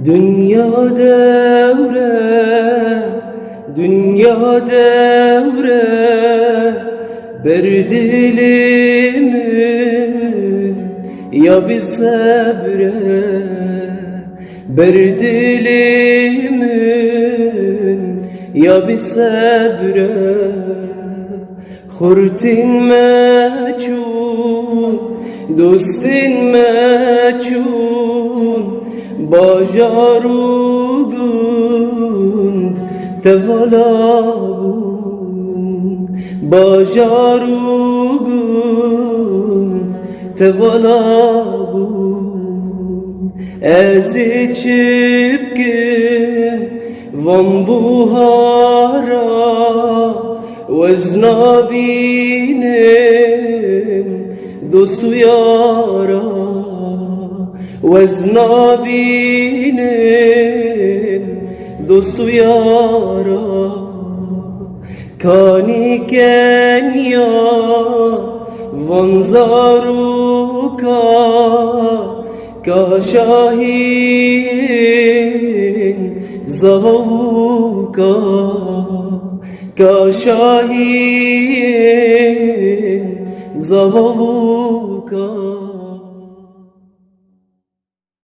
Dünya devre, dünya devre, berdilimin ya bir sebre, berdilimin ya bir sebre. Hurtin meçhul, dostin meçhul, bajarugund tevalabun, bajarugund tevalabun. Ez içipkim van buhara, vez nabinem dostu yara, vez nabinem dostu yara. Kani Kenya van zaruka, ka şahin zavuka, ka şahin zavuka.